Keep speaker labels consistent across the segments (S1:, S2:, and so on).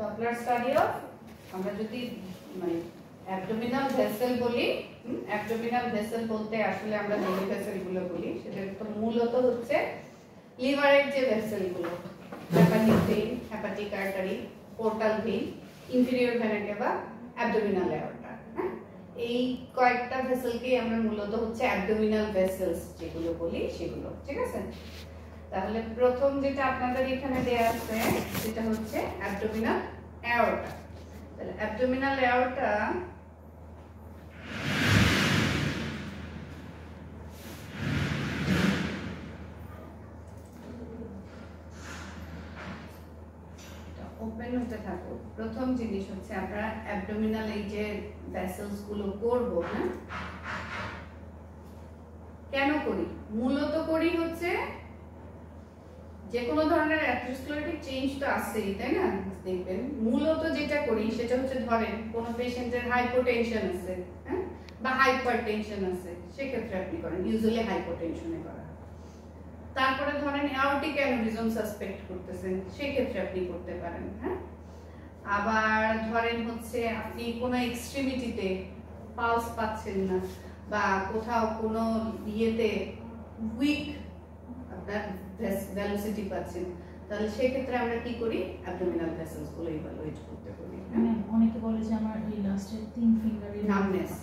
S1: Doppler study of আমরা যদি মানে অ্যাবডোমিনাল ভেসেল বলি, অ্যাবডোমিনাল ভেসেল বলতে আসলে আমরা যে ভেসেলগুলো বলি সেটা তো মূলত হচ্ছে লিভারের যে ভেসেলগুলো, hepatic vein, hepatic artery, portal vein, inferior vena cava, abdominal aorta. হ্যাঁ, এই কয়েকটা ভেসেলকে আমরা মূলত হচ্ছে অ্যাবডোমিনাল ভেসেলস যেগুলো বলি সেগুলো। ঠিক আছে, তাহলে প্রথম যেটা আপনাদের এখানে দেয়া আছে সেটা হচ্ছে অ্যাবডোমিনাল অ্যাওর্টা। তাহলে অ্যাবডোমিনাল অ্যাওর্টা ওপেন হতে থাকুক। প্রথম জিনিস হচ্ছে আমরা অ্যাবডোমিনাল এই যে ভেসেলস গুলো করব, হ্যাঁ, কেন করি? মূলত করি হচ্ছে যে কোনো ধরনের অ্যাথেরোস্ক্লেরোটিক চেঞ্জ তো আসছেই, তাই না? দেখবেন মূলত যেটা করি সেটা হচ্ছে ধরেন কোনো পেশেন্টের হাইপোটেনশন আছে, হ্যাঁ, বা হাইপারটেনশন আছে, সেক্ষেত্রে আপনি করেন, ইউজুয়ালি হাইপোটেনশনে করা। তারপরে ধরেন অ্যাওর্টিক অ্যানিউরিজম সাসপেক্ট করতেছেন, সেক্ষেত্রে আপনি করতে পারেন। হ্যাঁ, আবার ধরেন হচ্ছে আপনি কোনো এক্সট্রিমিটিতে পালস পাচ্ছেন না বা কোথাও কোনো ইয়েতে উইক আপনার ভেলোসিটি পাচ্ছেন, তাহলে সেক্ষেত্রে আমরা কি করি? অ্যাবডোমিনাল ভেসেলস গুলো ইভালুয়েট করতে করি।
S2: অনেকে বলে যে আমার এই লাস্টের 3 ফিঙ্গারের
S1: নামনেস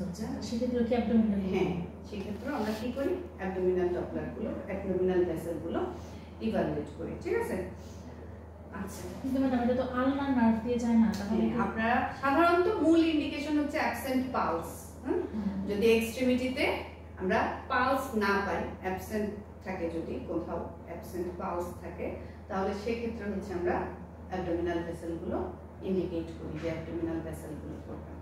S2: হচ্ছে, সেক্ষেত্রে কি অ্যাবডোমিনাল?
S1: হ্যাঁ, সেক্ষেত্রে আমরা কি করি? অ্যাবডোমিনাল ডপলার গুলো, অ্যাবডোমিনাল ভেসেল গুলো ইভালুয়েট করি। ঠিক আছে, আচ্ছা,
S2: কিন্তু ম্যাডাম এটা তো আলনার নার্ভ দিয়ে যায় না, তাহলে
S1: আপনারা সাধারণত মূল ইন্ডিকেশন হচ্ছে অ্যাবসেন্ট পালস। যদি এক্সট্রিমিটিতে আমরা পালস না পাই, অ্যাবসেন্ট থাকে, যদি কোথাও অ্যাবসেন্ট পালস থাকে, তাহলে সেক্ষেত্রে হচ্ছে আমরা অ্যাবডোমিনাল ভেসেল গুলো ইন্ডিকেট করি যে অ্যাবডোমিনাল ভেসেল গুলো করবেন।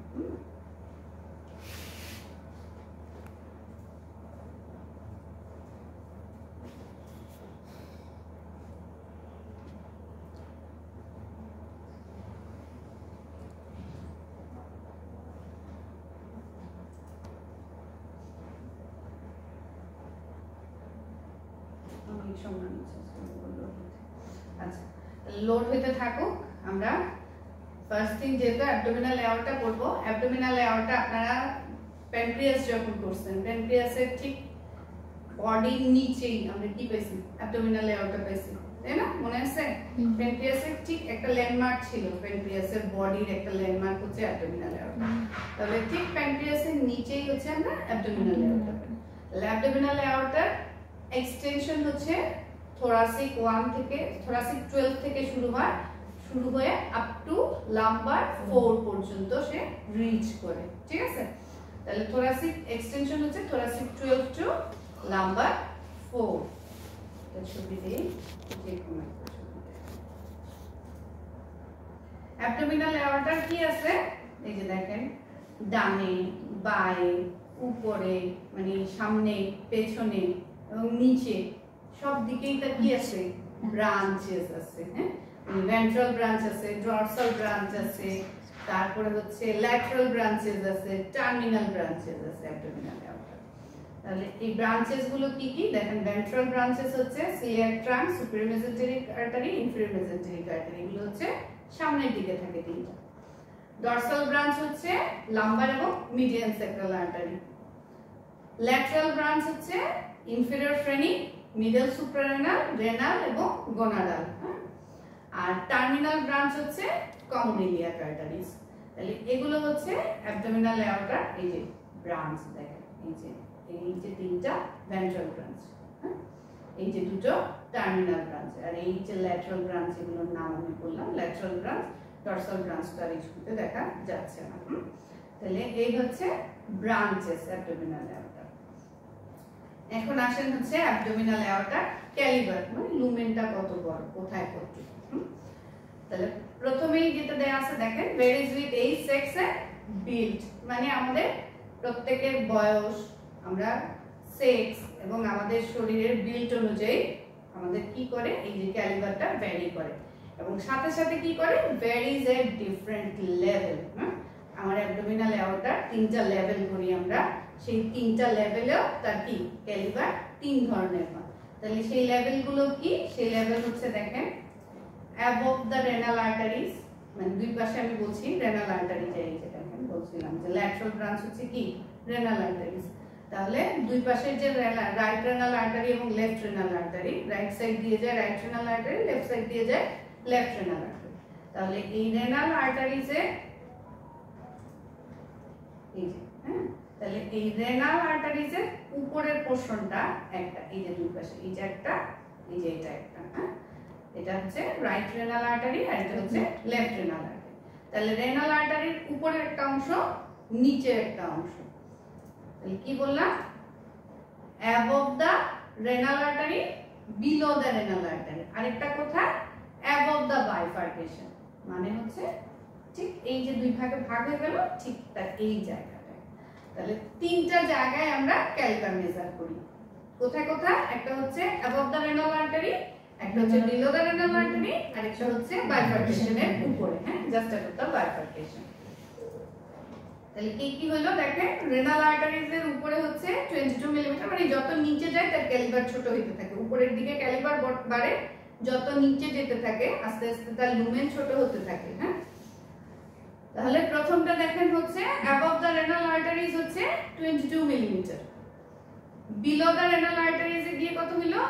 S1: আচ্ছা, লোড হইতে থাকুক। আমরা ফার্স্ট থিং যেহেতু অ্যাবডোমিনাল অ্যাওর্টা করব, অ্যাবডোমিনাল অ্যাওর্টা আপনারা প্যানক্রিয়াস যখন করছেন, প্যানক্রিয়াসের ঠিক বডির নিচেই আমরা কি পাইছি? অ্যাবডোমিনাল অ্যাওর্টা পাইছি, তাই না? মনে আছে? প্যানক্রিয়াসের ঠিক একটা ল্যান্ডমার্ক ছিল, প্যানক্রিয়াসের বডির একটা ল্যান্ডমার্ক হচ্ছে অ্যাবডোমিনাল অ্যাওর্টা। তবে ঠিক প্যানক্রিয়াসের নিচেই হচ্ছে আমরা অ্যাবডোমিনাল অ্যাওর্টা পাই। অ্যাবডোমিনাল অ্যাওর্টার এক্সটেনশন হচ্ছে thoracic 1 থেকে thoracic 12 থেকে শুরু হয়ে আপ টু লাম্বার 4 পর্যন্ত সে রিচ করে। ঠিক আছে, তাহলে thoracic এক্সটেনশন হচ্ছে thoracic 12 টু লাম্বার 4। এটা ছবি দেই, যে কোনো একটা ছবি। অ্যাবডোমিনাল অ্যাওর্টার কি আছে? এই যে দেখেন, ডানে বায়ে উপরে, মানে সামনে পেছনে এবং নিচে সব দিকেই তার কি আছে? ব্রাঞ্চেস আছে। হ্যাঁ, ভেন্ট্রাল ব্রাঞ্চ আছে, ডর্সাল ব্রাঞ্চ আছে, তারপরে হচ্ছে ল্যাটারাল ব্রাঞ্চেস আছে, টার্মিনাল ব্রাঞ্চেস আছে অ্যাবডোমিনাল অ্যাওর্টা। তাহলে এই ব্রাঞ্চেস গুলো কি কি? দেখেন, ভেন্ট্রাল ব্রাঞ্চেস হচ্ছে coeliac trunk, superior mesenteric artery, inferior mesenteric artery, এগুলো হচ্ছে সামনের দিকে থাকে তিনটা। ডর্সাল ব্রাঞ্চ হচ্ছে লাম্বার এবং median sacral artery. Lateral branch হচ্ছে inferior phrenic, middle suprarenal, renal এবং গোনাডাল। আর টার্মিনাল ব্রাঞ্চ হচ্ছে কমন ইলিয়াক আর্টারিজ। তাহলে এগুলো হচ্ছে অ্যাবডোমিনাল অ্যাওর্টার এই যে ব্রাঞ্চ। দেখেন, এই যে তিনটা ভেন্ট্রাল ব্রাঞ্চ, হ্যাঁ, এই যে দুটো টার্মিনাল ব্রাঞ্চ, আর এই যে ল্যাটারাল ব্রাঞ্চ, এগুলোর নাম আমি বললাম ল্যাটারাল ব্রাঞ্চ। ডর্সাল ব্রাঞ্চটা এই ছবিতে দেখা যাচ্ছে না। তাহলে এই হচ্ছে ব্রাঞ্চেস অ্যাবডোমিনাল অ্যাওর্টার। এখন আসেন হচ্ছে অ্যাবডোমিনাল অ্যাওর্টার ক্যালিবার, মানে লুমেনটা কত বড়, কোথায় কতটুকু। তাহলে প্রথমেই যেটা দেয়া আছে দেখেন, varies with age, sex and build, মানে আমাদের প্রত্যেকের বয়স, আমরা সেক্স এবং আমাদের শরীরের বিল্ড অনুযায়ী আমাদের কি করে? এই যে ক্যালিবারটা ভ্যারি করে, এবং সাথে সাথে কি করে? ভ্যারিজ এট ডিফারেন্ট লেভেল। আমার অ্যাবডোমিনাল অ্যাওর্টার তিনটা লেভেল করি আমরা, সেই তিনটা লেভেলেও তার কি ক্যালিবার 3 ধরনের হয়। তাহলে সেই লেভেলগুলো কি? সেই লেভেল হচ্ছে দেখেন, above the renal arteries, মানে দুই পাশে আমি বলছি রেনাল আর্টারি যে এই যে দেখেন বলছিলাম যে ল্যাটারাল ব্রাঞ্চ হচ্ছে কি রেনাল আর্টারিজ। তাহলে দুই পাশের যে রাইট রেনাল আর্টারি এবং left renal artery, right side দিয়ে যায় right renal artery, left side দিয়ে যায় লেফট রেনাল আর্টারি। তাহলে এই রেনাল আর্টারিজে এই যে তাহলে এই রেনাল আর্টারিজের উপরের পোরশনটা একটা, এই যে দুই পাশে এই যে একটা, এই যে এটা একটা, এটা হচ্ছে রাইট রেনাল আর্টারি আর এটা হচ্ছে লেফট রেনাল আর্টারি। তাহলে রেনাল আর্টারির উপরের একটা অংশ, নিচের একটা অংশ। তাহলে কি বললাম? above the renal artery, below the renal artery। আরেকটা কোথায়? above the bifurcation, মানে হচ্ছে ঠিক এই যে দুই ভাগে ভাগ হয়ে গেল ঠিক তার এই জায়গাটায়। তাহলে তিনটা জায়গায় আমরা ক্যালিপার মেজার করি। কোথায় কোথায়? একটা হচ্ছে above the renal artery, একটা হচ্ছে below the renal artery, আর একটা হচ্ছে bifurcationের উপরে, হ্যাঁ, just above the bifurcation। তাহলে কি কি হলো দেখেন, রেনাল আর্টারিজ এর উপরে হচ্ছে 22 মিলিমিটার, মানে যত নিচে যায় তার ক্যালিপার ছোট হতে থাকে। উপরের দিকে ক্যালিপার বাড়ে, যত নিচে যেতে থাকে আস্তে আস্তে তার লুমেন ছোট হতে থাকে, হ্যাঁ। তাহলে প্রথমটা দেখেন হচ্ছে above the renal arteries হচ্ছে 22 millimetre, below the renal arteries এ গিয়ে কত হলো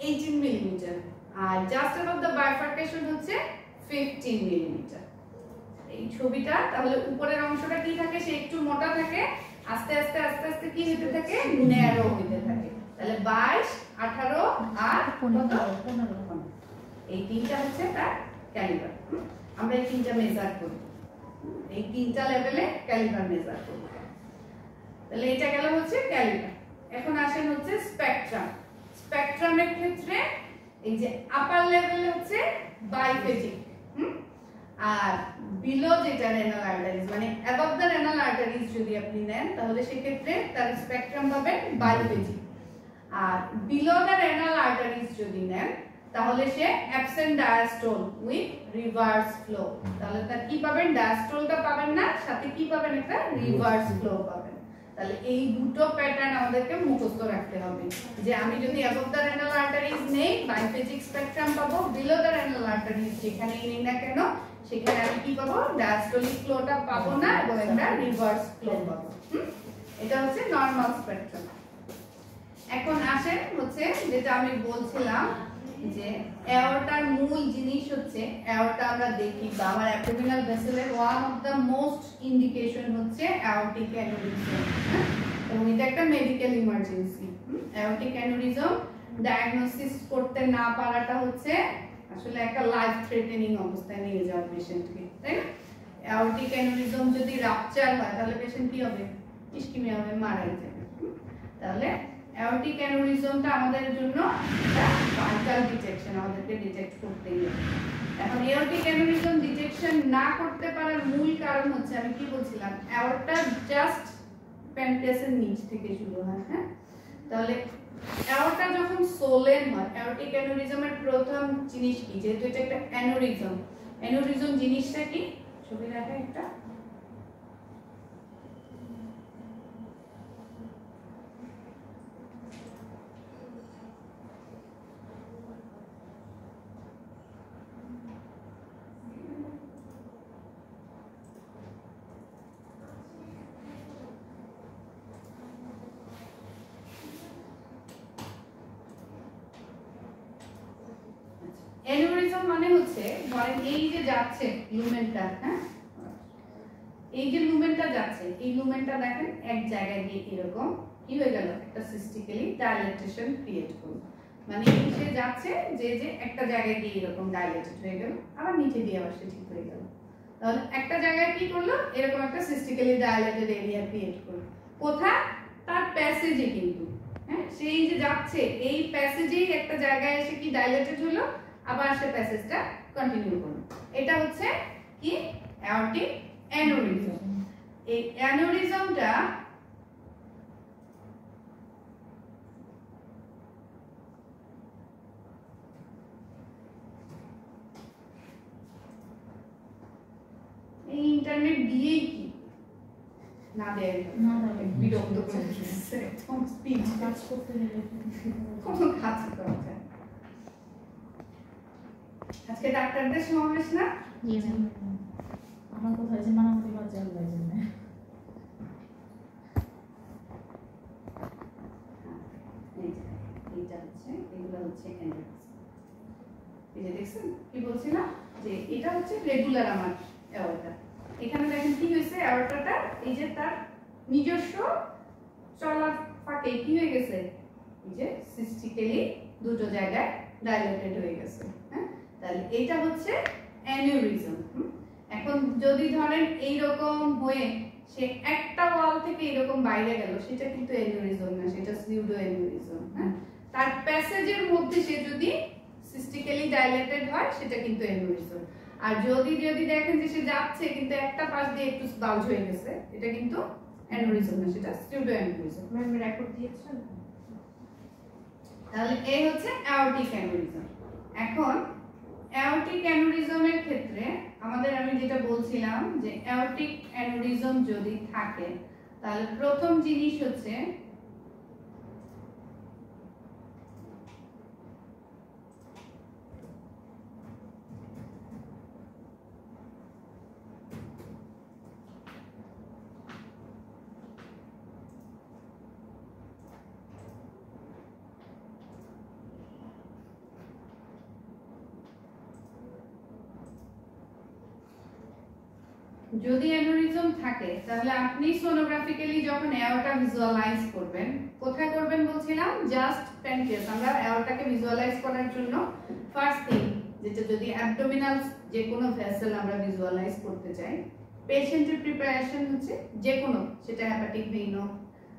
S1: 18 মিলিমিটার, আর just above the bifurcation হচ্ছে 15 মিলিমিটার। এই ছবিটা তাহলে উপরের অংশটা কি থাকে, সে একটু মোটা থাকে, আস্তে আস্তে আস্তে আস্তে কি হতে থাকে, ন্যারো হতে থাকে। তাহলে 22, 18 আর 15, এই তিনটা হচ্ছে তার ক্যালিপার। আমরা এই তিনটা মেজার করি, এই তিনটা লেভেলে ক্যালিপার মেজার করি। তাহলে এটা গেল হচ্ছে ক্যালিপার। এখন আসেন হচ্ছে স্পেকট্রাম। স্পেকট্রামের ক্ষেত্রে এই যে আপার লেভেলে হচ্ছে বাইফেজিক, আর বিলো যেটা রেনাল আর্টারিজ, মানে অ্যাবভ দ্য রেনাল আর্টারিজ যদি আপনি নেন তাহলে সেক্ষেত্রে তার স্পেকট্রাম পাবেন বাইফেজিক, আর বিলো দ্য রেনাল আর্টারিজ যদি নেন তাহলে সে absent diastole with reverse flow. তাহলে তার কি পাবেন, ডায়াস্টোলটা পাবেন না, সাথে কি পাবেন, একটা রিভার্স ফ্লো পাবেন। তাহলে এই দুটো প্যাটার্ন আমাদেরকে মুখস্থ রাখতে হবে, যে আমি যদি অ্যাবভ দ্য রেনাল আর্টারিজ নেই বাইফেজিক স্পেকট্রাম পাবো, বিলো দ্য রেনাল আর্টারিজ যেখানেই নেই না কেন সেখানে আমি কি পাবো, ডায়াস্টোলিক ফ্লোটা পাবো না এবং একটা রিভার্স ফ্লো পাবো। এটা হচ্ছে নরমাল স্পেকট্রাম। এখন আসেন হচ্ছে যেটা আমি বলছিলাম যে অ্যাওর্টার মূল জিনিস হচ্ছে, অ্যাওর্টা আমরা দেখি বা আমার অ্যাবডোমিনাল ভেসেলের one of the most indication হচ্ছে অ্যাওর্টিক অ্যানিউরিজম, এবং এটা একটা medical emergency. Aortic aneurysm diagnosis করতে না পারাটা হচ্ছে আসলে একটা লাইফ থ্রেটেনিং অবস্থায় নিয়ে যাওয়া পেশেন্টকে, তাই না? অ্যাওর্টিক অ্যানিউরিজম যদি রাপচার হয় তাহলে পেশেন্ট কি হবে, ইসকিমিয়া হবে, মারা যাবে। তাহলে অ্যাওর্টিক অ্যানিউরিজমটা আমাদের জন্য একটা ভাইটাল ডিটেকশন, আমাদেরকে ডিটেক্ট করতেই হবে। এখন অ্যাওর্টিক অ্যানিউরিজম ডিটেকশন না করতে পারার মূল কারণ হচ্ছে, আমি কি বলছিলাম, অ্যাওর্টা জাস্ট প্যানক্রিয়াসের নিচ থেকে শুরু হয়, হ্যাঁ। তাহলে অ্যাওর্টা যখন সোলেন হয়, অ্যাওর্টিক অ্যানিউরিজমের প্রথম জিনিস কি, যেহেতু এটা একটা অ্যানিউরিজম, অ্যানিউরিজম জিনিসটা কি, ছবি দেখা একটা, অ্যানিউরিজম মানে হচ্ছে ধরেন এই যে যাচ্ছে লুমেনটা, হ্যাঁ, এই যে লুমেনটা যাচ্ছে, এই লুমেনটা দেখেন এক জায়গায় গিয়ে এরকম কি হয়ে গেল, একটা সিস্টিক্যালি ডাইলেটেশন ক্রিয়েট করলো, মানে সে যাচ্ছে যে যে একটা জায়গায় গিয়ে এরকম ডাইলেটেড হয়ে গেল, আবার নিচে দিয়ে আবার সে ঠিক হয়ে গেল। তাহলে একটা জায়গায় কি করলো, এরকম একটা সিস্টিক্যালি ডাইলেটেড এরিয়া ক্রিয়েট করলো। কোথায়, তার প্যাসেজে কিন্তু, হ্যাঁ, সেই যে যাচ্ছে এই প্যাসেজেই একটা জায়গায় এসে কি ডাইলেটেড হলো, আবার সে প্যাসেজটা কন্টিনিউ করলো। এটা হচ্ছে কি, অ্যাওর্টিক অ্যানিউরিজম। এই অ্যানিউরিজমটা এই ইন্টারনেট দিয়েই কি না দেয়,
S2: না দেয়,
S1: বিরক্ত করে দিচ্ছে, একদম স্পিড
S2: কাজ করতে গেলে
S1: কোনো কাজ করা যায়। আজকে ডাক্তারদের সমাবেশ না,
S3: জি ম্যাম।
S2: আমার কোথায় যে মানামতি লজ্জা আল্লাহ জানে।
S1: এই যে এইটা হচ্ছে, এগুলো হচ্ছে অ্যান্ড্রয়েড। এই যে দেখছেন কি বলছিলাম যে এটা হচ্ছে রেগুলার আমার অ্যাওয়ার্ডটা। এখানে দেখেন কি হয়েছে, অ্যাওয়ার্ডটা এই যে তার নিজস্ব চলার ফাঁকে কি হয়ে গেছে, এই যে সিস্টিক্যালি দুটো জায়গায় ডাইলেটেড হয়ে গেছে। হ্যাঁ, তাহলে এটা হচ্ছে অ্যানিউরিজম। এখন যদি ধরেন এই রকম হয়ে সে একটা ওয়াল থেকে এরকম বাইরে গেল, সেটা কিন্তু অ্যানিউরিজম না, সেটা সিউডো অ্যানিউরিজম। হ্যাঁ, তার প্যাসেজের মধ্যে সে যদি সিস্টিক্যালি ডাইলেটেড হয় সেটা কিন্তু অ্যানিউরিজম। আর যদি যদি দেখেন যে সে যাচ্ছে কিন্তু একটা পাশ দিয়ে একটু বাল্জ হয়ে গেছে, এটা কিন্তু অ্যানিউরিজম না, সেটা সিউডো অ্যানিউরিজম।
S3: ম্যাম রেকর্ড দিয়েছেন?
S1: তাহলে এই হচ্ছে অ্যাওর্টিক অ্যানিউরিজম। এখন অ্যাওর্টিক অ্যানিউরিজমের ক্ষেত্রে আমাদের আমি যেটা বলছিলাম যে অ্যাওর্টিক অ্যানিউরিজম যদি থাকে তাহলে প্রথম জিনিস হচ্ছে যদি অ্যানিউরিজম থাকে তাহলে আপনি সোনোগ্রাফিক্যালি যখন অ্যাওর্টা ভিজুয়ালাইজ করবেন, কোথায় করবেন বলছিলাম, জাস্ট প্যানক্রিয়াস। আমরা অ্যাওর্টাকে ভিজুয়ালাইজ করার জন্য ফার্স্ট থিং যেটা, যদি অ্যাবডোমিনাল যে কোনো ভেসেল আমরা ভিজুয়ালাইজ করতে চাই, পেশেন্টের প্রিপারেশন হচ্ছে যে কোনো, সেটা হ্যাপাটিক ভেইন হোক,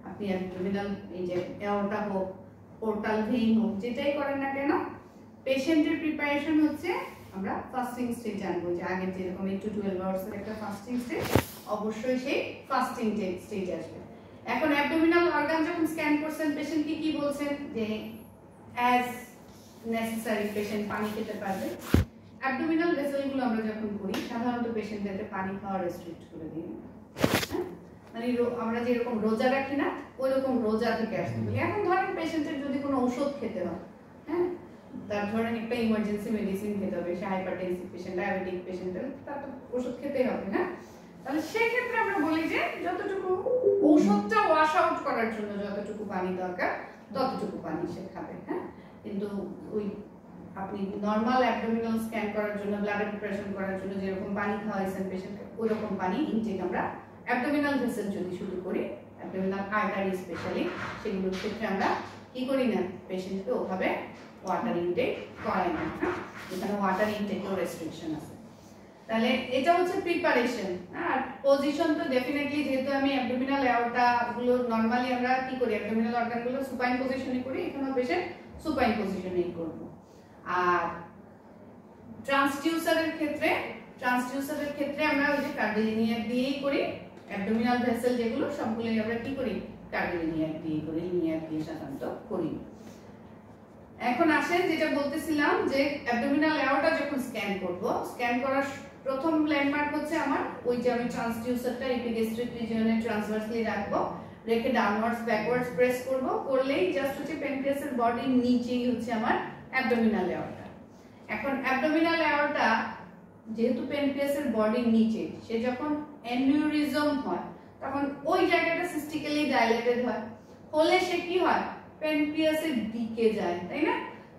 S1: আপনি অ্যাবডোমিনাল এই যে অ্যাওর্টা হোক, পোর্টাল ভেইন হোক, যেটাই করেন না কেন, পেশেন্টের প্রিপারেশন হচ্ছে আমরা ফাস্টিং স্টেজ আনবো। যে আগে যেরকম 8 to 12 আওয়ার্স এর একটা ফাস্টিং স্টেজ, অবশ্যই সেই ফাস্টিং স্টেজ আসবে। এখন অ্যাবডোমিনাল অর্গান যখন স্ক্যান করছেন, পেশেন্টকে কি বলছেন যে অ্যাজ নেসেসারি পেশেন্ট পানি খেতে পারবে। অ্যাবডোমিনাল ভেসেলগুলো আমরা যখন করি সাধারণত পেশেন্টদেরকে পানি খাওয়া রেস্ট্রিক্ট করে দিই। হ্যাঁ, মানে আমরা যেরকম রোজা রাখি না, ওইরকম রোজা থেকে আসতে বলি। এখন ধরেন পেশেন্টের যদি কোনো ওষুধ খেতে হয়, হ্যাঁ, তার ধরেন একটা ইমার্জেন্সি মেডিসিন খেতে হবে, সে হাইপারটেনসিভ পেশেন্ট, ডায়াবেটিক পেশেন্ট, তার তো ওষুধ খেতেই হবে না। তাহলে সেই ক্ষেত্রে আমরা বলি যে যতটুকু ওষুধটা ওয়াশ আউট করার জন্য যতটুকু পানি দরকার ততটুকু পানি সে খাবে। হ্যাঁ, কিন্তু ওই আপনি নরমাল অ্যাবডোমিনাল স্ক্যান করার জন্য, ব্লাড প্রিপারেশন করার জন্য যেরকম পানি খাওয়াইছেন পেশেন্টকে, ওই রকম পানি ইনটেক আমরা অ্যাবডোমিনাল ভেসেল যদি শুরু করি, অ্যাবডোমিনাল আর্টারি স্পেশালি, সেগুলোর ক্ষেত্রে আমরা কি করি না, পেশেন্টকে ওভাবে ওয়াটার ইনটেক করাই না। এখানে ওয়াটার ইনটেকেও রেস্ট্রিকশন আছে। তাহলে এটা হচ্ছে প্রিপারেশন। আর পজিশন তো ডেফিনেটলি, যেহেতু আমি অ্যাবডোমিনাল অ্যাওর্টা গুলো নরমালি আমরা কি করি, অ্যাবডোমিনাল অর্গান গুলো সুপাইন পজিশনে করি, এখানেও পেশেন্ট সুপাইন পজিশনেই করব। আর ট্রান্সডিউসারের ক্ষেত্রে আমরা ওই যে কার্ডিলিনিয়ার দিয়েই করি। অ্যাবডোমিনাল ভেসেল যেগুলো সবগুলোই আমরা কি করি, কার্ডিলিনিয়ার দিয়ে করি, লিনিয়ার দিয়ে সাধারণত করি। এখন আসেন যেটা বলতেছিলাম যে অ্যাবডোমিনাল অ্যাওর্টা যখন স্ক্যান করব, স্ক্যান করার প্রথম ল্যান্ডমার্ক হচ্ছে আমার ওই যে আমি ট্রান্সডিউসারটা এপিগ্যাস্ট্রিক রিজিয়নে ট্রান্সভার্সলি রাখবো, রেখে ডাউনওয়ার্ডস ব্যাকওয়ার্ডস প্রেস করব, করলেই জাস্ট হচ্ছে প্যানক্রিয়াসের বডির নিচেই হচ্ছে আমার অ্যাবডোমিনাল অ্যাওর্টা। এখন অ্যাবডোমিনাল অ্যাওর্টা যেহেতু প্যানক্রিয়াসের বডির নিচে, সে যখন অ্যানিউরিজম হয় তখন ওই জায়গাটা সিস্টিক্যালি ডাইলেটেড হয়, হলে সে কি হয়, প্যানক্রিয়াসের দিকে যায়, তাই না?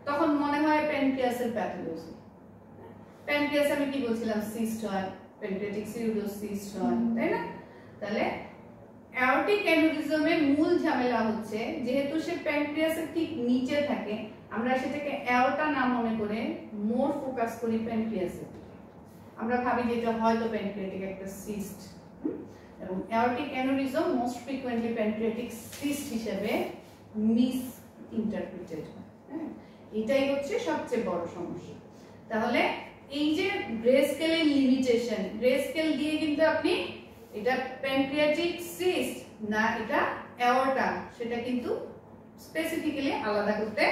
S1: তখন মনে হয় প্যানক্রিয়াসের প্যাথোলজি। প্যানক্রিয়াস আমি কি বলছিলাম, সিস্ট হয়, প্যানক্রিয়াটিক সিউডোসিস্ট হয়, তাই না? তাহলে অ্যাওর্টিক অ্যানিউরিজমের মূল ঝামেলা হচ্ছে যেহেতু সে প্যানক্রিয়াসের ঠিক নিচে থাকে, আমরা সেটাকে অ্যাওর্টা না মনে করে মোর ফোকাস করি প্যানক্রিয়াসে। আমরা ভাবি যে এটা হয়তো প্যানক্রিয়াটিক একটা সিস্ট, এবং aortic aneurysm most frequently pancreatic cyst হিসেবে মিস ইন্টারপ্রিটেড হয়। হ্যাঁ, এটাই হচ্ছে সবচেয়ে বড় সমস্যা। তাহলে এই যে গ্রে স্কেলের লিমিটেশন, গ্রে স্কেল দিয়ে কিন্তু আপনি এটা প্যানক্রিয়াটিক সিস্ট না এটা অ্যাওর্টা সেটা কিন্তু স্পেসিফিক্যালি আলাদা করতে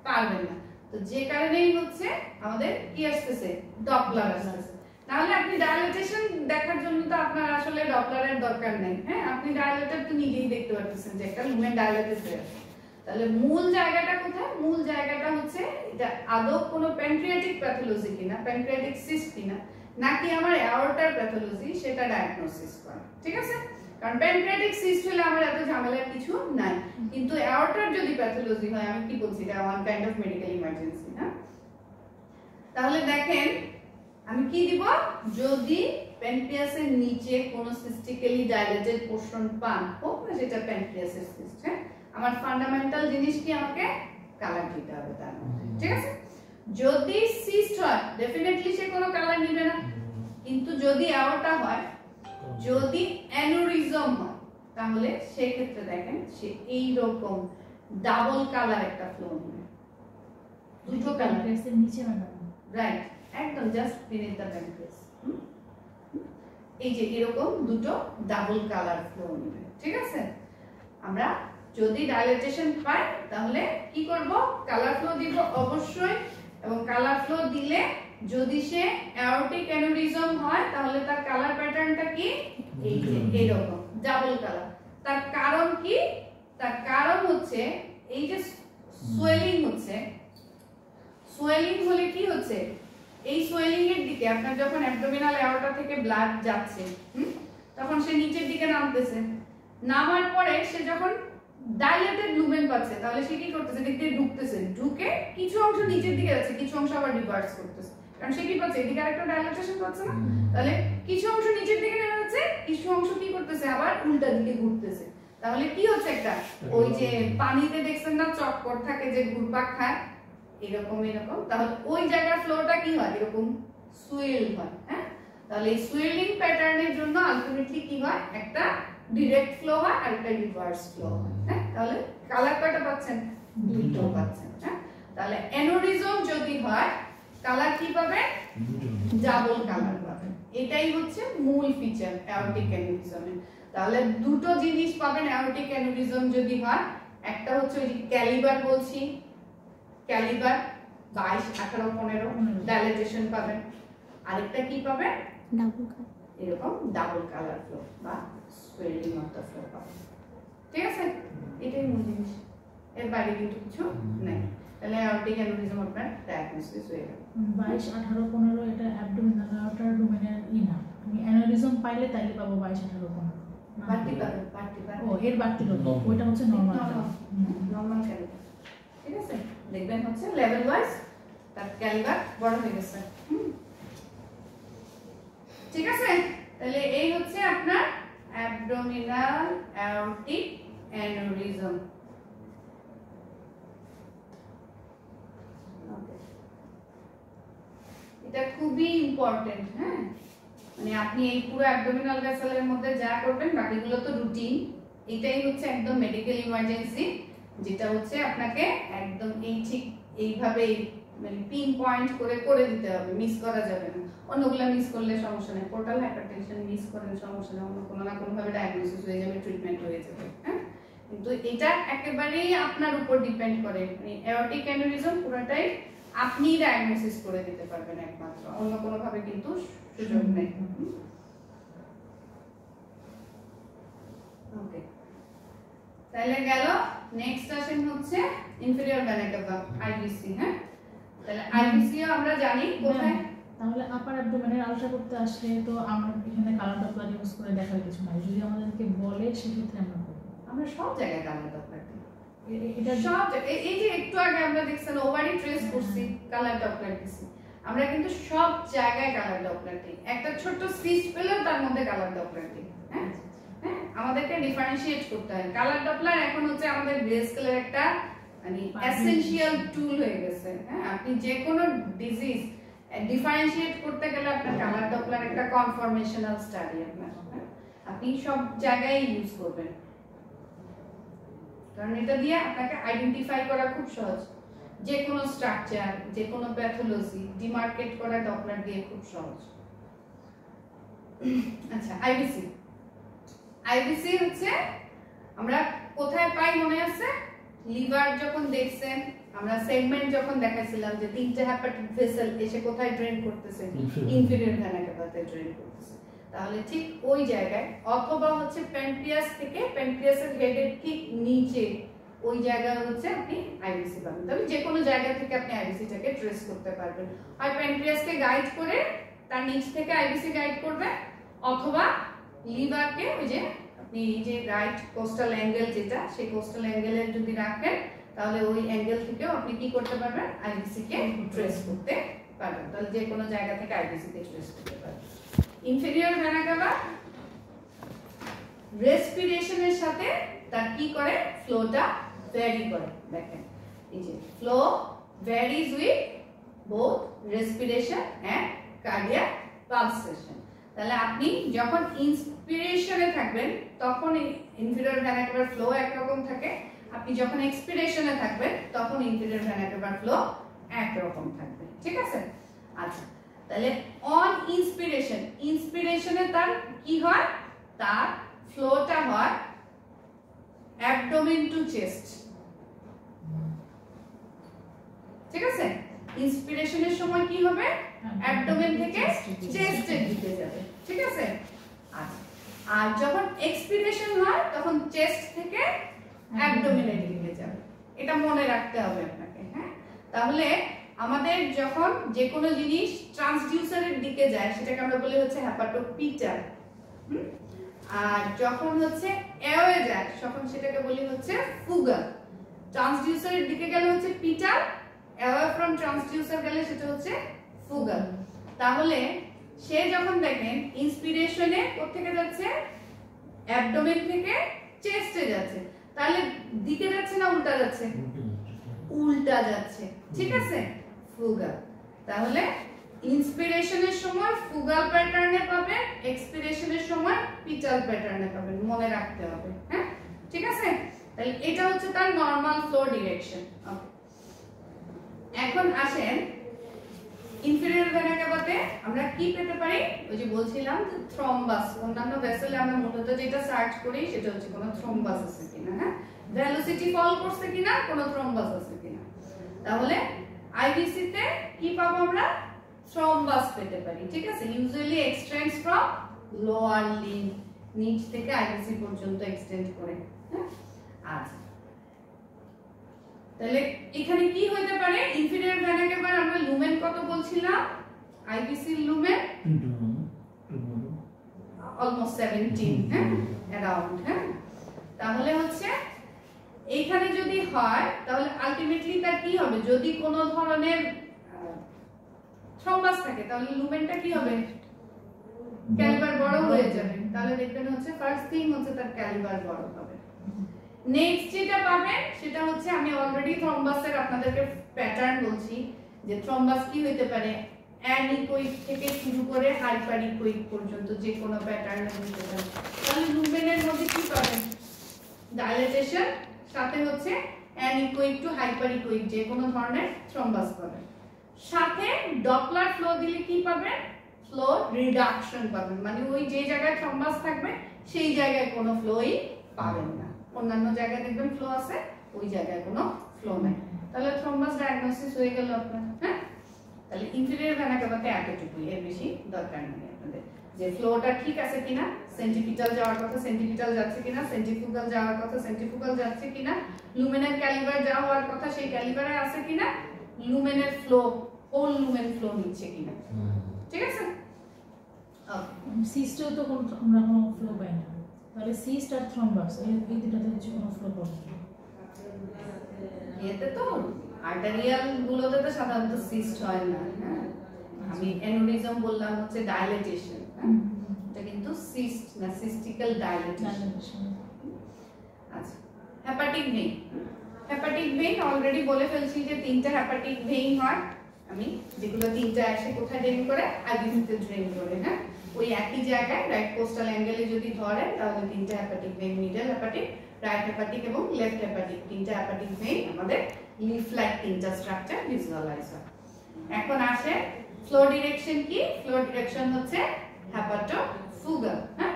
S1: পারবেন না। তো যে কারণেই হচ্ছে আমাদের কি আসতেছে, ডপলার আসতেছে। তাহলে আপনি ডায়ালেটেশন দেখার জন্য তো আপনার আসলে ডপলারের দরকার নেই। হ্যাঁ, আপনি ডায়ালেটেড তো নিজেই দেখতে পাচ্ছেন যে একটা লুমেন ডায়ালেটেড হয়ে আছে। তাহলে মূল জায়গাটা কোথায়, মূল জায়গাটা হচ্ছে এটা আদৌ কোনো প্যানক্রিয়াটিক প্যাথোলজি কিনা, প্যানক্রিয়াটিক সিস্ট কিনা, নাকি আমার অ্যাওর্টার প্যাথোলজি সেটা ডায়াগনোসিস করা, ঠিক আছে? কারণ প্যানক্রিয়াটিক সিস্ট হলে আমার এত ঝামেলার কিছু নাই, কিন্তু অ্যাওর্টার যদি প্যাথোলজি হয়, আমি কি বলছি, এটা one kind of medical emergency. হ্যাঁ, তাহলে দেখেন আমি কি দিব, যদি প্যানক্রিয়াসের নিচে কোনো সিস্টিক্যালি ডাইলেটেড পোরশন পান, হোক না সেটা প্যানক্রিয়াসের সিস্ট, হ্যাঁ, আমার ফান্ডামেন্টাল জিনিস কি, আমাকে কালার দিতে হবে তার মধ্যে, ঠিক আছে? যদি সিস্ট হয় ডেফিনেটলি সে কোনো কালার নিবে না, কিন্তু যদি অ্যাওর্টা হয়, যদি অ্যানুরিজম হয়, তাহলে সেই ক্ষেত্রে দেখেন সে এই রকম ডাবল কালার একটা ফ্লো নেবে, দুটো কালার
S2: প্যানক্রিয়াসের নিচে ম্যাডাম,
S1: রাইট, একদম জাস্ট বিনিথ দ্য প্যানক্রিয়াস, এই যে এরকম দুটো ডাবল কালার ফ্লো নেবে, ঠিক আছে? আমরা যদি ডাইলেটেশন পাই তাহলে কি করব, কালার ফ্লো দিব অবশ্যই, এবং কালার ফ্লো দিলে যদি সে অ্যাওর্টিক অ্যানুরিজম হয় তাহলে তার কালার প্যাটার্নটা কি, এই যে এরকম ডাবল কালার। তার কারণ কি, তার কারণ হচ্ছে এই যে সোয়েলিং হচ্ছে, সোয়েলিং হলে কি হচ্ছে, এই সোয়েলিং এর দিকে আপনার যখন অ্যাবডোমিনাল অ্যাওর্টা থেকে ব্লাড যাচ্ছে, তখন সে নিচের দিকে নামতেছে, নামার পরে সে যখন ডাইলেটেড লুমেন পাচ্ছে, তাহলে সে কি করতেছে, দিক দিয়ে ঢুকতেছে, ঢুকে কিছু অংশ নিচের দিকে যাচ্ছে, কিছু অংশ আবার রিভার্স করতেছে, কারণ সে কি পাচ্ছে, এদিকে আরেকটা ডাইলেটেশন পাচ্ছে না, তাহলে কিছু অংশ নিচের দিকে নেমে যাচ্ছে, কিছু অংশ কি করতেছে, আবার উল্টা দিকে ঘুরতেছে। তাহলে কি হচ্ছে, একটা ওই যে পানিতে দেখছেন না চক্কর থাকে যে ঘুরপাক খায়, এরকম এরকম, তাহলে ওই জায়গার ফ্লোটা কি হয়, এরকম সুয়েল হয়। হ্যাঁ, তাহলে এই সুয়েলিং প্যাটার্নের জন্য আলটিমেটলি কি হয়, একটা ডাইরেক্ট ফ্লো হয় আর একটা রিভার্স ফ্লো হয়। হ্যাঁ, তাহলে কালার কয়টা পাচ্ছেন, দুটো পাচ্ছেন। হ্যাঁ, তাহলে অ্যানোরিজম যদি হয় কালার কি পাবেন, ডাবল কালার পাবেন, এটাই হচ্ছে মূল ফিচার অ্যাওর্টিক অ্যানুরিজমের। তাহলে দুটো জিনিস পাবেন অ্যাওর্টিক অ্যানুরিজম যদি হয়, একটা হচ্ছে ওই যে ক্যালিবার বলছি, ক্যালিবার 22, 18, 15 ডাইলেটেশন পাবেন, আরেকটা কি পাবেন,
S3: ডাবল কালার,
S1: এরকম ডাবল কালার ফ্লো বা সোয়েলিং অফ দ্য ফ্লো পাবেন, ঠিক আছে? এটাই মূল জিনিস, এর বাইরে কিন্তু কিছু নাই। তাহলে অ্যাওর্টিক অ্যানুরিজম আপনার ডায়াগনোসিস হয়ে গেল।
S2: 22, 18, 15 এটা অ্যাবডোমিনাল অ্যাওর্টার লুমেনের না, আমি অ্যানুরিজম পাইলে তাইলে পাবো 22, 18, 15।
S1: বাড়তি পাবেন, বাড়তি পাবেন,
S2: ও এর বাড়তি হলো, ওইটা হচ্ছে নরমাল
S1: নরমাল ক্যালিবার, ঠিক আছে? দেখবেন হচ্ছে লেভেল ওয়াইজ তার ক্যালিবার বড় হয়ে গেছে। ঠিক আছে, তাহলে এই হচ্ছে আপনার অ্যাবডোমিনাল অ্যাওর্টিক অ্যানুরিজম। এটা খুবই ইম্পর্টেন্ট। হ্যাঁ, মানে আপনি এই পুরো অ্যাবডোমিনাল ভেসেলের মধ্যে যা করবেন বাকিগুলো তো রুটিন, এটাই হচ্ছে একদম মেডিকেল ইমার্জেন্সি, যেটা হচ্ছে আপনাকে একদম এই ঠিক এইভাবে মানে পিন পয়েন্ট করে করে দিতে হবে, মিস করা যাবে না। অন্যগুলো মিস করলে সমস্যা নেই, পোর্টাল হাইপারটেনশন মিস করেন সমস্যা নেই, অন্য কোনো না কোনো ভাবে ডায়াগনোসিস হয়ে যাবে, ট্রিটমেন্ট হয়ে যাবে। হ্যাঁ, কিন্তু এটা একেবারেই আপনার উপর ডিপেন্ড করে, মানে অ্যাওর্টিক অ্যানুরিজম পুরোটাই আপনি ডায়াগনোসিস করে দিতে পারবেন একমাত্র, অন্য কোনো ভাবে কিন্তু সুযোগ নেই। ওকে, তাহলে গেল। নেক্সট আসেন হচ্ছে ইনফেরিয়র ভেনা ক্যাভা, আইভিসি। হ্যাঁ, তাহলে আইভিসিও আমরা জানি কোথায়।
S2: তাহলে আপার অ্যাবডোমেনের আলট্রা করতে আসলে তো আমরা এখানে কালার ডপলার ইউজ করে দেখার কিছু নাই, যদি আমাদেরকে বলে সেক্ষেত্রে আমরা করব।
S1: আমরা সব জায়গায় কালার ডপলার দিই,
S2: এটা
S1: সব এই যে একটু আগে আমরা দেখছেন ওভারি ট্রেস করছি, কালার ডপলার দিছি, আমরা কিন্তু সব জায়গায় কালার ডপলার দিই। একটা ছোট সিস্ট পেলেও তার মধ্যে কালার ডপলার দিই। হ্যাঁ, আমাদেরকে ডিফারেন্সিয়েট করতে হয়। কালার ডপলার এখন হচ্ছে আমাদের গ্রে স্কেলের একটা মানে এসেনশিয়াল টুল হয়ে গেছে। হ্যাঁ, আপনি যে কোনো ডিজিজ ডিফারেন্সিয়েট করতে গেলে আপনার কালার ডপলার একটা কনফরমেশনাল স্টাডি আপনার, আপনি সব জায়গায় ইউজ করবেন, কারণ এটা দিয়ে আপনাকে আইডেন্টিফাই করা খুব সহজ। যে কোনো স্ট্রাকচার, যে কোনো প্যাথোলজি ডিমার্কেট করা ডপলার দিয়ে খুব সহজ। আচ্ছা, আইভিসি। আইভিসি হচ্ছে আমরা কোথায় পাই মনে আছে? লিভার যখন দেখছেন আমরা সেগমেন্ট যখন দেখাইছিলাম যে তিনটে হেপাটিক ভেসেল এসে কোথায় ড্রেন করতেছে, ইনফেরিয়র ভেনা ক্যাভাতে ড্রেন করতেছে। তাহলে ঠিক ওই জায়গায়, অথবা হচ্ছে প্যানক্রিয়াস থেকে, প্যানক্রিয়াসের হেডের ঠিক নিচে ওই জায়গায় হচ্ছে আপনি আইভিসি পাবেন। তবে যে কোনো জায়গা থেকে আপনি আইভিসিটাকে ট্রেস করতে পারবেন। আর প্যানক্রিয়াসকে গাইড করে তার নিচ থেকে আইবিসি গাইড করবে, অথবা লিভারকে ওই যে আপনি এই যে রাইট কোস্টাল অ্যাঙ্গেল যেটা, সেই কোস্টাল অ্যাঙ্গেলে যদি রাখেন তাহলে ওই অ্যাঙ্গেল থেকেও আপনি কি করতে পারবেন, আইবিসি কে ট্রেস করতে পারবেন। তাহলে যে কোনো জায়গা থেকে আইবিসি কে ট্রেস করতে পারবেন। ইনফেরিয়র ভেনা কাভা রেসপিরেশনের সাথে তার কি করে, ফ্লোটা ভ্যারি করে। দেখেন এই যে flow varies with both respiration and cardiac pulsation. তাহলে আপনি যখন ইন্সপিরেশনে থাকবেন তখন ইনফেরিয়র ভেনা কাভার ফ্লো একরকম থাকে, আপনি যখন এক্সপিরেশনে থাকবেন তখন ইনফেরিয়র ভেনা কাভার ফ্লো একরকম থাকবে। ঠিক আছে? আচ্ছা, তাহলে অন ইন্সপিরেশন, ইন্সপিরেশনে তার কি হয়, তার ফ্লোটা হয় অ্যাবডোমেন টু চেস্ট। ঠিক আছে? ইন্সপিরেশনের সময় কি হবে, অ্যাবডোমেন থেকে চেস্টের দিকে যাবে। ঠিক আছে? আচ্ছা, আর যখন এক্সপিরেশন হয় তখন চেস্ট থেকে অ্যাবডোমেনের দিকে যাবে। এটা মনে রাখতে হবে আপনাকে। হ্যাঁ, তাহলে আমাদের যখন যে কোনো জিনিস ট্রান্সডিউসারের দিকে যায় সেটাকে আমরা বলি হচ্ছে হেপাটোপিটার। আর যখন হচ্ছে এওয়ে যায় তখন সেটাকে বলি হচ্ছে ফুগাল। ট্রান্সডিউসারের দিকে গেলে হচ্ছে পিটার, অ্যাওয়ে ফ্রম ট্রান্সডিউসার গেলে সেটা হচ্ছে ফুগাল। তাহলে সে যখন দেখেন ইন্সপিরেশনে কোথেকে যাচ্ছে, অ্যাবডোমেন থেকে চেস্টে যাচ্ছে, তাহলে দিকে যাচ্ছে না উল্টা যাচ্ছে, উল্টা যাচ্ছে। ঠিক আছে? ফুগাল। তাহলে ইন্সপিরেশনের সময় ফুগাল প্যাটার্নে পাবেন, এক্সপিরেশনের সময় পিটাল প্যাটার্নে পাবেন, মনে রাখতে হবে। হ্যাঁ, ঠিক আছে? তাহলে এটা হচ্ছে তার নরমাল ফ্লো ডিরেকশন। ওকে, এখন আসেন ইনফেরিয়র ভেনা কাভাতে আমরা কি পেতে পারি, ওই যে বলছিলাম যে থ্রম্বাস। অন্যান্য ভেসেলে আমরা মূলত যেটা সার্চ করি সেটা হচ্ছে কোনো থ্রম্বাস আছে কিনা, হ্যাঁ, ভেলোসিটি ফল করছে কিনা, কোনো থ্রম্বাস আছে কিনা। তাহলে আইভিসি তে কি পাবো আমরা, থ্রম্বাস পেতে পারি। ঠিক আছে? Usually extends from lower limb, নিচ থেকে আইভিসি পর্যন্ত এক্সটেন্ড করে। হ্যাঁ, আচ্ছা, তাহলে এখানে কি হইতে পারে, ইনফেরিয়র ভেনা কাভার আমরা লুমেন কত বলছিলাম, আইভিসি লুমেন অলমোস্ট 17, হ্যাঁ, অ্যারাউন্ড। হ্যাঁ, তাহলে হচ্ছে এইখানে যদি হয় তাহলে আলটিমেটলি তার কি হবে, যদি কোনো ধরনের থ্রম্বাস থাকে তাহলে লুমেনটা কি হবে, ক্যালিবার বড় হয়ে যাবে। তাহলে দেখবেন হচ্ছে ফার্স্ট থিং হচ্ছে তার ক্যালিবার বড় হবে। নেক্সট যেটা পাবেন সেটা হচ্ছে, আমি অলরেডি থ্রম্বাসের আপনাদেরকে প্যাটার্ন বলছি যে থ্রম্বাস কি হইতে পারে, অ্যানিকোইক থেকে শুরু করে হাইপারিকোইক পর্যন্ত যে কোনো প্যাটার্ন হইতে পারে। তাহলে লুমেনের মধ্যে কি পাবেন, ডাইলেটেশন, সাথে হচ্ছে অ্যানিকোইক টু হাইপারিকোইক যে কোনো ধরনের থ্রম্বাস পাবেন। সাথে ডপলার ফ্লো দিলে কি পাবেন, ফ্লো রিডাকশন পাবেন, মানে ওই যে জায়গায় থ্রম্বাস থাকবে সেই জায়গায় কোনো ফ্লোই পাবেন না। অন্যান্য জায়গায় দেখবেন ফ্লো আছে, ওই জায়গায় কোনো ফ্লো নাই। তাহলে থ্রম্বাস ডায়াগনোসিস হয়ে গেল আপনার। হ্যাঁ, তাহলে ইনফেরিয়র ভেনা কাভাতে এতটুকুই, এর বেশি দরকার নেই আপনাদের, যে ফ্লোটা ঠিক আছে কিনা, সেন্টিপিটাল যাওয়ার কথা সেন্টিপিটাল যাচ্ছে কিনা, সেন্ট্রিফুগাল যাওয়ার কথা সেন্ট্রিফুগাল যাচ্ছে কিনা, লুমেনের ক্যালিবার যাওয়ার কথা সেই ক্যালিবারে আছে কিনা, লুমেনের ফ্লো হোল লুমেন ফ্লো নিচ্ছে কিনা। ঠিক আছে?
S2: সিস্টেও তো আমরা কোনো ফ্লো পাই না, তাহলে সিস্ট আর থ্রম্বাস এই দুটোতে হচ্ছে কোনো ফ্লো পাবো না।
S1: এতে তো আর্টারিয়াল গুলোতে তো সাধারণত সিস্ট হয় না। হ্যাঁ, আমি অ্যানোরিজম বললাম হচ্ছে ডাইলেটেশন, এটা কিন্তু সিস্ট না, সিস্টিক্যাল ডাইলেটেশন। আচ্ছা, hepatic vein, hepatic vein already বলে ফেলছি যে তিনটা হেপাটিক ভেইন হয়, আমি যেগুলো তিনটা এসে কোথায় ড্রেন করে, আইভিসিতে ড্রেন করে। হ্যাঁ, ওই একই জায়গায় রাইট কোস্টাল অ্যাঙ্গেলে যদি ধরেন তাহলে তিনটা hepatic vein, middle hepatic, right hepatic এবং লেফট হেপাটিক, তিনটা হেপাটিক ভেইন আমাদের লিফ লাইক তিনটা স্ট্রাকচার ভিজুয়ালাইজ হয়। এখন আসে ফ্লো ডিরেকশন কি, ফ্লো ডিরেকশন হচ্ছে হেপাটোফুগাল। হ্যাঁ,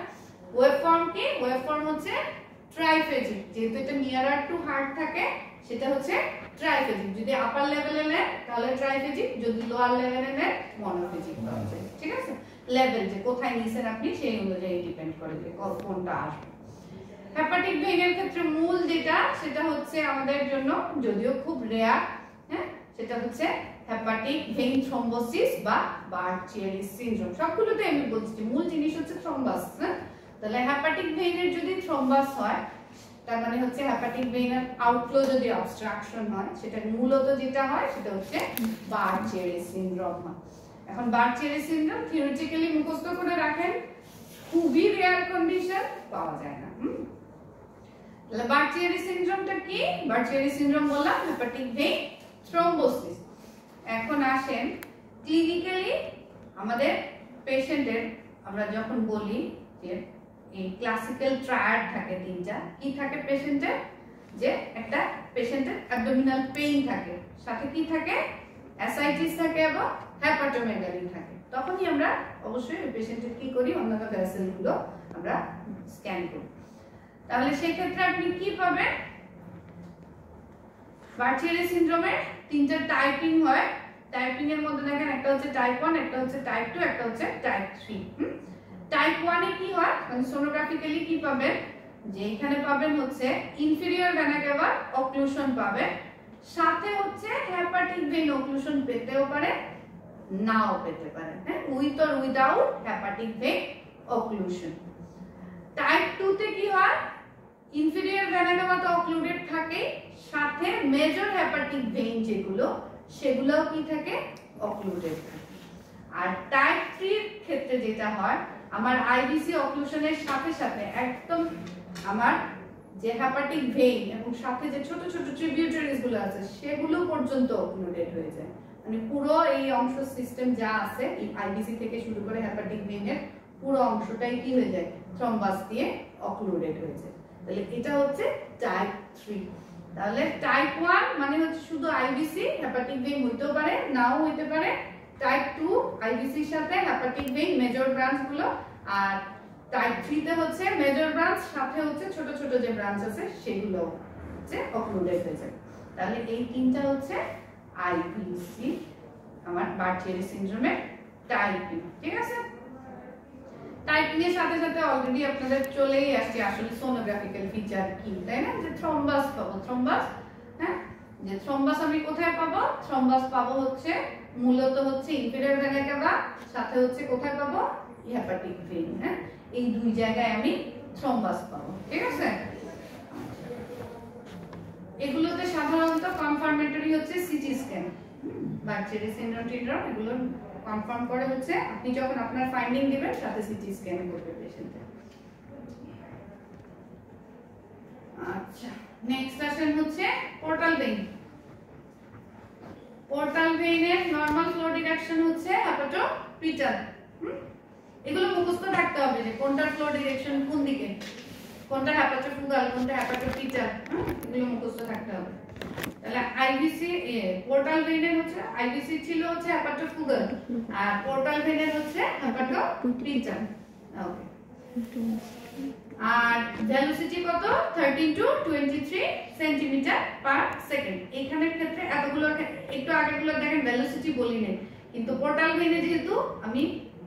S1: ওয়েভফর্ম কি, ওয়েভফর্ম হচ্ছে ট্রাইফেজিক, যেহেতু এটা নিয়ারার টু হার্ট থাকে সেটা হচ্ছে ট্রাইফেজিক। যদি আপার লেভেলে নেন তাহলে ট্রাইফেজিক, যদি লোয়ার লেভেলে নেন মনোফেজিক পাওয়া যায়। ঠিক আছে? লেভেল যে কোথায় নিছেন আপনি সেই অনুযায়ী ডিপেন্ড করে যে কোনটা আসবে। হেপাটিক ভেইনের ক্ষেত্রে মূল যেটা সেটা হচ্ছে আমাদের জন্য, যদিও খুব রেয়ার, হ্যাঁ, সেটা হচ্ছে হেপাটিক ভেইন থ্রম্বোসিস বা বার্চিয়ারি সিনড্রোম। সবগুলোতে আমি বলছি মূল জিনিস হচ্ছে থ্রম্বাস। তাহলে হেপাটিক ভেইনের যদি থ্রম্বাস হয় তার মানে হচ্ছে হেপাটিক ভেইনের আউটফ্লো যদি অবস্ট্রাকশন হয়, সেটা মূলত যেটা হয় সেটা হচ্ছে বার্চিয়ারি সিনড্রোম হয়। এখন বার্চিয়ারি সিনড্রোম থিওরিটিক্যালি মুখস্থ করে রাখেন, খুবই রেয়ার কন্ডিশন, পাওয়া যায় না। তাহলে বার্চিয়ারি সিনড্রোমটা কি? বার্চিয়ারি সিনড্রোম বললাম হেপাটিক ভেইন থ্রম্বোসিস। এখন আসেন ক্লিনিক্যালি আমাদের পেশেন্টের, আমরা যখন বলি যে এই ক্লাসিক্যাল ট্রায়াড থাকে তিনটা, কি থাকে পেশেন্টের? যে একটা পেশেন্টের অ্যাবডোমিনাল পেইন থাকে, সাথে কি থাকে? অ্যাসাইটিস থাকে এবং হেপাটোমেগালি থাকে। তখনই আমরা অবশ্যই ওই পেশেন্টের কি করি? অন্যান্য ভেসেলগুলো আমরা স্ক্যান করি। তাহলে সেই ক্ষেত্রে আপনি কি পাবেন? বার্চিয়ারি সিনড্রোমের তিনটা টাইপিং হয়। টাইপিং এর মধ্যে দেখেন একটা হচ্ছে টাইপ 1, একটা হচ্ছে টাইপ 2, একটা হচ্ছে টাইপ 3। টাইপ 1 এ কি হয়? মানে সোনোগ্রাফিক্যালি কি পাবেন? যে এখানে পাবেন হচ্ছে ইনফেরিয়র ভেনা ক্যাভা অক্লুশন পাবেন, সাথে হচ্ছে হেপাটিক ভেইন অক্লুশন পেতেও পারে, নাও পেতে পারে, হ্যাঁ, with or without hepatic vein occlusion. Type 2 তে কি হয়? ইনফেরিয়র ভেনা ক্যাভা তো অক্লুডেড থাকে, সাথে মেজর হেপাটিক ভেইন যেগুলো সেগুলোও কি থাকে? অক্লুডেড থাকে। আর টাইপ 3 এর ক্ষেত্রে যেটা হয়, আমার আইবিসি অক্লুশনের সাথে সাথে একদম আমার যে হেপাটিক ভেইন এবং সাথে যে ছোট ছোট ট্রিবিউটারিজ গুলো আছে সেগুলো পর্যন্ত অক্লুডেড হয়ে যায়। মানে পুরো এই অংশ সিস্টেম যা আছে এই আইবিসি থেকে শুরু করে হেপাটিক ভেইনের পুরো অংশটাই কি হয়ে যায়? থ্রম্বাস দিয়ে অক্লুডেড হয়ে যায়। তাহলে এটা হচ্ছে টাইপ 3। তাহলে টাইপ 1 মানে হচ্ছে শুধু আইবিসি, হেপাটিক ভেইন হইতেও পারে, নাও হইতে পারে। টাইপ 2 আইবিসির সাথে হেপাটিক ভেইন মেজর ব্রাঞ্চ গুলো, আর টাইপ 3 তে হচ্ছে মেজর ব্রাঞ্চ সাথে হচ্ছে ছোট ছোট যে ব্রাঞ্চ আছে সেগুলো হচ্ছে অক্লুডেড হয়ে যায়। তাহলে এই তিনটা হচ্ছে আইবিসি আমার বার্চিয়ারি সিনড্রোমের টাইপিং। ঠিক আছে, টাইপিং এর সাথে সাথে অলরেডি আপনাদের চলেই আসছে আসলে সোনোগ্রাফিক্যাল ফিচার কি, তাই না? যে থ্রম্বাস পাবো, থ্রম্বাস, হ্যাঁ, যে থ্রম্বাস আমি কোথায় পাবো? থ্রম্বাস পাবো হচ্ছে মূলত হচ্ছে ইনফেরিয়র ভেনা ক্যাভা, সাথে হচ্ছে কোথায় পাবো? Hepatic vein. হ্যাঁ, এই দুই জায়গায় আমি থ্রম্বাস পাবো। ঠিক আছে, এগুলোতে সাধারণত কনফার্মেটরি হচ্ছে সিটি স্ক্যান। বার্চিয়ারি সিনড্রোম এগুলো কনফার্ম করে হচ্ছে আপনি যখন আপনার ফাইন্ডিং দিবেন সাথে সিটি স্ক্যান করবে পেশেন্টের। আচ্ছা, নেক্সট আসেন হচ্ছে পোর্টাল ভেইন। পোর্টাল ভেইনের নরমাল ফ্লো ডিরেকশন হচ্ছে হেপাটোপিটাল। এগুলো মুখস্থ রাখতে হবে যে কোনটার ফ্লো ডিরেকশন কোন দিকে, কোনটা হেপাটোফুগাল, কোনটা হেপাটোপিটাল, এগুলো মুখস্থ রাখতে হবে। তাহলে আইবিসি পোর্টাল ভেইনের হচ্ছে আইবিসি ছিল হচ্ছে হেপাটোফুগাল, আর পোর্টাল ভেইনের হচ্ছে হেপাটোপিটাল। ওকে, আর ভেলোসিটি কত? 13 টু 23 সেন্টিমিটার পার সেকেন্ড। এখানের ক্ষেত্রে এতগুলো একটু আগেগুলো দেখেন ভেলোসিটি বলি নাই, কিন্তু পোর্টাল ভেইনে যেহেতু আমি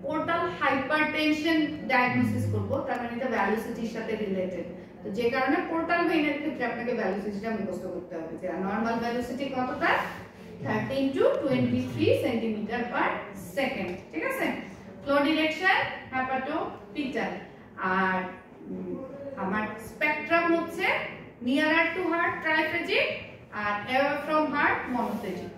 S1: পোর্টাল হাইপারটেনশন ডায়াগনোসিস করব, তার মানে এটা ভেলোসিটির সাথে রিলেটেড, তো যে কারণে পোর্টাল ভেইনের ক্ষেত্রে আপনাকে ভেলোসিটিটা মুখস্থ করতে হবে যে নরমাল ভেলোসিটি কতটা? 13 টু 23 সেন্টিমিটার পার সেকেন্ড। ঠিক আছে, ফ্লো ডিরেকশন হেপাটোপিটাল, আর আমার স্পেকট্রাম হচ্ছে নিয়ারার টু হার্ট ট্রাইফেজিক আর অ্যাওয়ে ফ্রম হার্ট মনোফেজিক।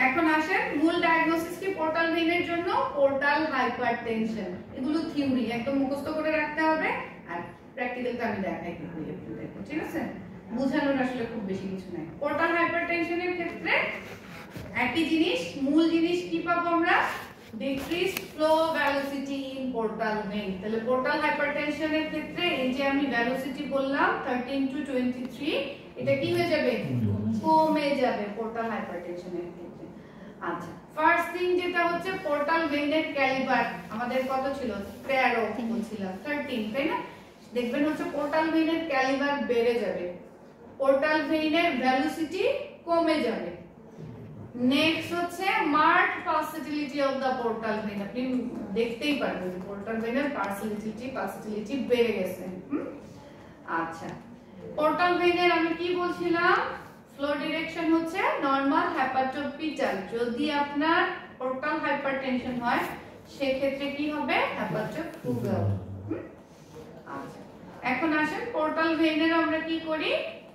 S1: এখন আসেন মূল ডায়াগনোসিস কি পোর্টাল ভেইনের জন্য? Portal hypertension. এগুলো থিওরি একদম মুখস্থ করে রাখতে হবে, আর প্র্যাকটিক্যালটা আমি দেখাই কি করি একটু দেখো। ঠিক আছে, বোঝানোর আসলে খুব বেশি কিছু নাই। পোর্টাল হাইপারটেনশনের ক্ষেত্রে একই জিনিস, মূল জিনিস কি পাবো আমরা? Decrease flow velocity in portal vein. তাহলে পোর্টাল হাইপারটেনশনের ক্ষেত্রে এই যে আমি ভেলোসিটি বললাম 13 টু 23, এটা কি হয়ে যাবে? কমে যাবে পোর্টাল হাইপারটেনশনের ক্ষেত্রে। আচ্ছা, ফার্স্ট থিং যেটা হচ্ছে পোর্টাল ভেইনের ক্যালিবার আমাদের কত ছিল? 13 বলছিলাম, 13 তাই না? দেখবেন হচ্ছে পোর্টাল ভেইনের ক্যালিবার বেড়ে যাবে, পোর্টাল ভেইনের ভেলোসিটি কমে যাবে। নেক্সট হচ্ছে marked pulsatility of the portal vein. আপনি দেখতেই পারবেন পোর্টাল ভেইনের পালসিটিলিটি বেড়ে গেছে। আচ্ছা, পোর্টাল ভেইনের আমি কি বলছিলাম? ফ্লো ডিরেকশন হচ্ছে নরমাল হেপাটোপিটাল। যদি আপনার পোর্টাল হাইপারটেনশন হয় সেক্ষেত্রে কি হবে? হেপাটোফুগাল। আচ্ছা, এখন আসেন পোর্টাল ভেইনের আমরা কি করি?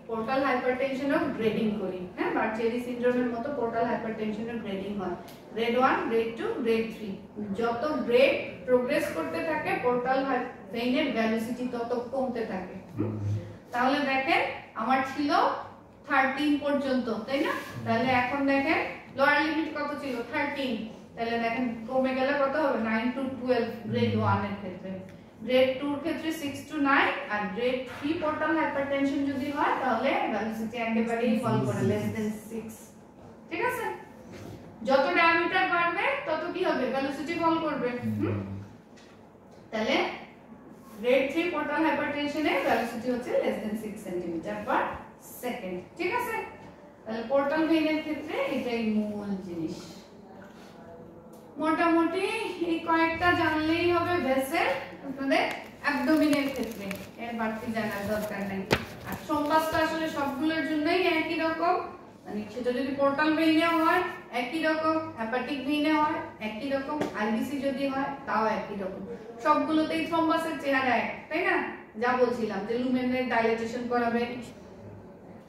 S1: পোর্টাল হাইপারটেনশনও গ্রেডিং করি। হ্যাঁ, বার্চিয়েরি সিনড্রোমের মতো পোর্টাল হাইপারটেনশনের গ্রেডিং হয়। Grade 1, grade 2, grade 3। যত গ্রেড প্রোগ্রেস করতে থাকে পোর্টাল ভেইনের ভেলোসিটি তত কমতে থাকে। তাহলে দেখেন আমার ছিল 13 পর্যন্ত, তাই না? তাহলে এখন দেখেন লোয়ার লিমিট কত ছিল? 13। তাহলে দেখেন কমে গেলে কত হবে? 9 to 12 গ্রেড 1 এর ক্ষেত্রে। গ্রেড 2 এর ক্ষেত্রে 6 to 9, আর গ্রেড 3 পোর্টাল হাইপারটেনশন যদি হয় তাহলে ভেলোসিটি একেবারেই ফল করে <6। ঠিক আছে? যত ডায়ামিটার বাড়বে তত কি হবে? ভেলোসিটি ফল করবে। তাহলে গ্রেড 3 পোর্টাল হাইপারটেনশনে ভেলোসিটি হচ্ছে <6 সেমি/সেকেন্ড। ঠিক আছে? তাহলে পোর্টাল ভেইনের ক্ষেত্রে এটাই মূল জিনিস। মোটামুটি এই কয়েকটা জানলেই হবে ভেসেল আপনাদের অ্যাবডোমিনের ক্ষেত্রে, এর বাড়তি জানার দরকার নাই। আর থ্রম্বাসটা আসলে সবগুলোর জন্যই একই রকম, মানে সেটা যদি পোর্টাল ভেইনে হয় একই রকম, হেপাটিক ভেইনে হয় একই রকম, আইবিসি যদি হয় তাও একই রকম। সবগুলোতেই থ্রম্বাসের চেহারা এক, তাই না? যা বলছিলাম যে লুমেনের ডাইলেটেশন করাবে,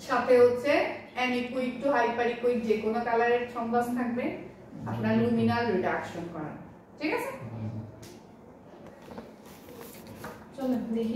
S1: সাথে হচ্ছে অ্যানিকুইক টু হাইপারিকুইক যে কোনো কালারের থ্রম্বাস থাকবে, আপনার লুমিনাল রিডাকশন করা। ঠিক আছে? চলো দেখি।